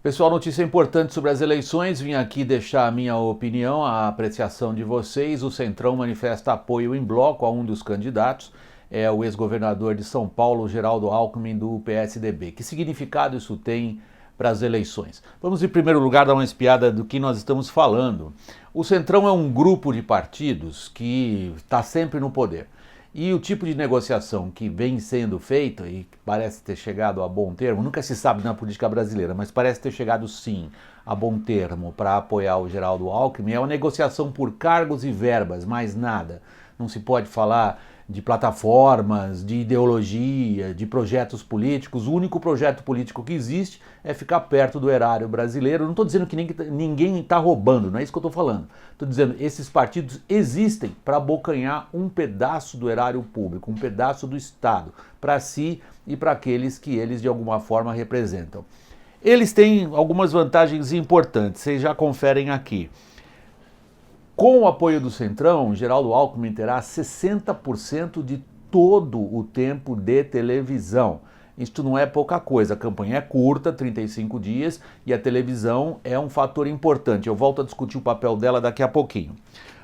Pessoal, notícia importante sobre as eleições. Vim aqui deixar a minha opinião, a apreciação de vocês. O Centrão manifesta apoio em bloco a um dos candidatos, é o ex-governador de São Paulo, Geraldo Alckmin, do PSDB. Que significado isso tem para as eleições? Vamos, em primeiro lugar, dar uma espiada do que nós estamos falando. O Centrão é um grupo de partidos que está sempre no poder. E o tipo de negociação que vem sendo feita e que parece ter chegado a bom termo, nunca se sabe na política brasileira, mas parece ter chegado sim a bom termo para apoiar o Geraldo Alckmin, é uma negociação por cargos e verbas, mais nada. Não se pode falar de plataformas, de ideologia, de projetos políticos. O único projeto político que existe é ficar perto do erário brasileiro. Não estou dizendo que ninguém está roubando, não é isso que eu estou falando. Estou dizendo que esses partidos existem para abocanhar um pedaço do erário público, um pedaço do Estado, para si e para aqueles que eles de alguma forma representam. Eles têm algumas vantagens importantes, vocês já conferem aqui. Com o apoio do Centrão, Geraldo Alckmin terá 60% de todo o tempo de televisão. Isto não é pouca coisa, a campanha é curta, 35 dias, e a televisão é um fator importante. Eu volto a discutir o papel dela daqui a pouquinho.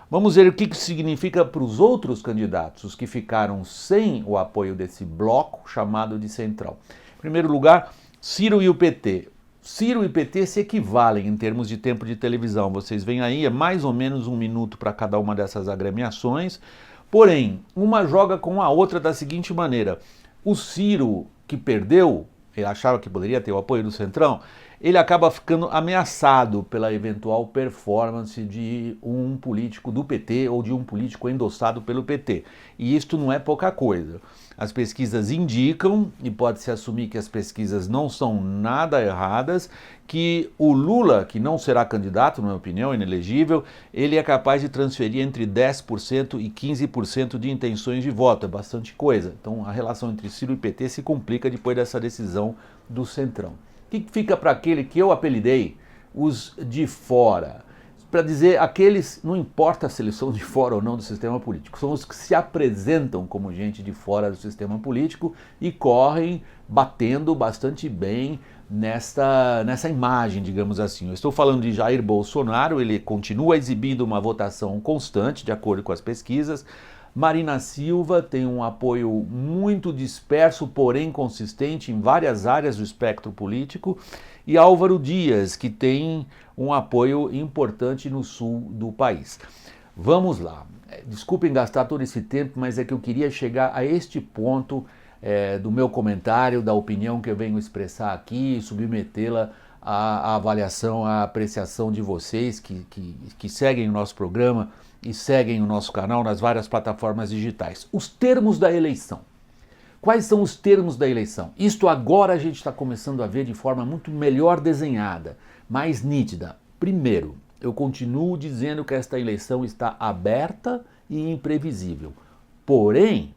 Vamos ver o que isso significa para os outros candidatos, os que ficaram sem o apoio desse bloco chamado de Centrão. Em primeiro lugar, Ciro e o PT. Ciro e PT se equivalem em termos de tempo de televisão. Vocês veem aí, é mais ou menos 1 minuto para cada uma dessas agremiações. Porém, uma joga com a outra da seguinte maneira. O Ciro, que perdeu, ele achava que poderia ter o apoio do Centrão, ele acaba ficando ameaçado pela eventual performance de um político do PT ou de um político endossado pelo PT. E isto não é pouca coisa. As pesquisas indicam, e pode-se assumir que as pesquisas não são nada erradas, que o Lula, que não será candidato, na minha opinião, inelegível, ele é capaz de transferir entre 10% e 15% de intenções de voto. É bastante coisa. Então a relação entre Ciro e PT se complica depois dessa decisão do Centrão. O que fica para aquele que eu apelidei os de fora? Para dizer aqueles, não importa se eles são de fora ou não do sistema político, são os que se apresentam como gente de fora do sistema político e correm batendo bastante bem nessa imagem, digamos assim. Eu estou falando de Jair Bolsonaro, ele continua exibindo uma votação constante, de acordo com as pesquisas. Marina Silva tem um apoio muito disperso, porém consistente em várias áreas do espectro político, e Álvaro Dias, que tem um apoio importante no sul do país. Vamos lá. Desculpem gastar todo esse tempo, mas é que eu queria chegar a este ponto do meu comentário, da opinião que eu venho expressar aqui e submetê-la à avaliação, à apreciação de vocês que seguem o nosso programa e seguem o nosso canal nas várias plataformas digitais. Os termos da eleição. Quais são os termos da eleição? Isto agora a gente está começando a ver de forma muito melhor desenhada, mais nítida. Primeiro, eu continuo dizendo que esta eleição está aberta e imprevisível. Porém,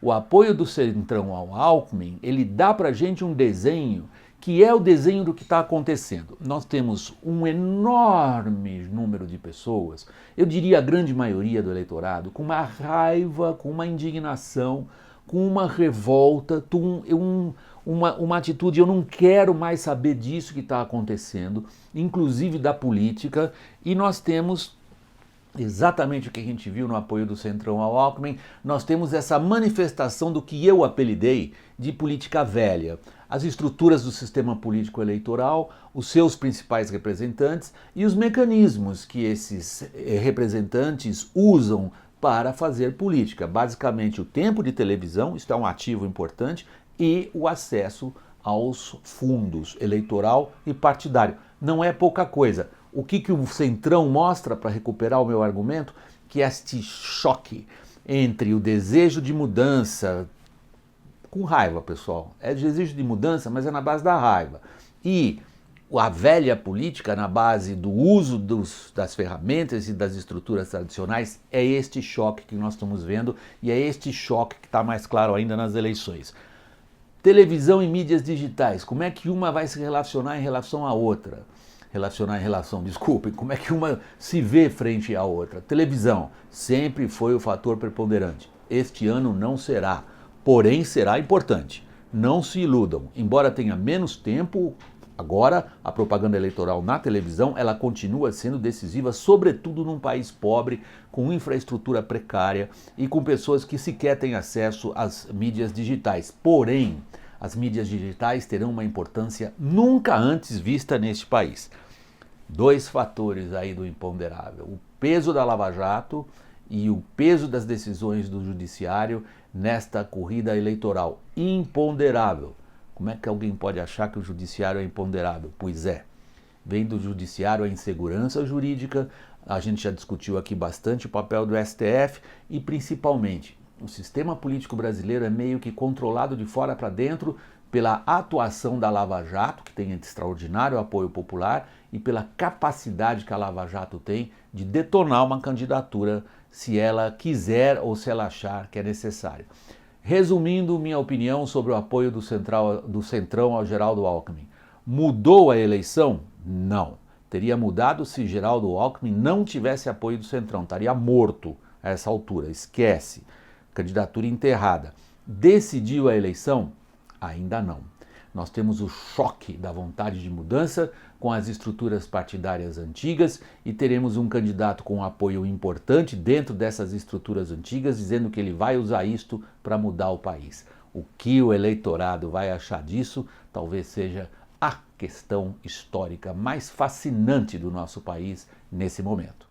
o apoio do Centrão ao Alckmin, ele dá para a gente um desenho que é o desenho do que está acontecendo. Nós temos um enorme número de pessoas, eu diria a grande maioria do eleitorado, com uma raiva, com uma indignação, com uma revolta, uma atitude, eu não quero mais saber disso que está acontecendo, inclusive da política, e nós temos exatamente o que a gente viu no apoio do Centrão ao Alckmin, nós temos essa manifestação do que eu apelidei de política velha. As estruturas do sistema político eleitoral, os seus principais representantes e os mecanismos que esses representantes usam para fazer política. Basicamente o tempo de televisão, isso é um ativo importante, e o acesso aos fundos eleitoral e partidário. Não é pouca coisa. O que o Centrão mostra para recuperar o meu argumento? Que este choque entre o desejo de mudança, com raiva, pessoal, é desejo de mudança, mas é na base da raiva, e a velha política na base do uso das ferramentas e das estruturas tradicionais, é este choque que nós estamos vendo e é este choque que está mais claro ainda nas eleições. Televisão e mídias digitais, como é que uma vai se relacionar em relação à outra? Como é que uma se vê frente à outra? Televisão sempre foi o fator preponderante. Este ano não será, porém será importante. Não se iludam, embora tenha menos tempo, Agora, a propaganda eleitoral na televisão, ela continua sendo decisiva, sobretudo num país pobre, com infraestrutura precária e com pessoas que sequer têm acesso às mídias digitais. Porém, as mídias digitais terão uma importância nunca antes vista neste país. Dois fatores aí do imponderável: o peso da Lava Jato e o peso das decisões do judiciário nesta corrida eleitoral. Imponderável. Como é que alguém pode achar que o judiciário é imponderável? Pois é, vem do judiciário a insegurança jurídica, a gente já discutiu aqui bastante o papel do STF e principalmente o sistema político brasileiro é meio que controlado de fora para dentro pela atuação da Lava Jato, que tem extraordinário apoio popular, e pela capacidade que a Lava Jato tem de detonar uma candidatura se ela quiser ou se ela achar que é necessário. Resumindo minha opinião sobre o apoio do Centrão ao Geraldo Alckmin. Mudou a eleição? Não. Teria mudado se Geraldo Alckmin não tivesse apoio do Centrão. Estaria morto a essa altura. Esquece. Candidatura enterrada. Decidiu a eleição? Ainda não. Nós temos o choque da vontade de mudança com as estruturas partidárias antigas e teremos um candidato com um apoio importante dentro dessas estruturas antigas, dizendo que ele vai usar isto para mudar o país. O que o eleitorado vai achar disso talvez seja a questão histórica mais fascinante do nosso país nesse momento.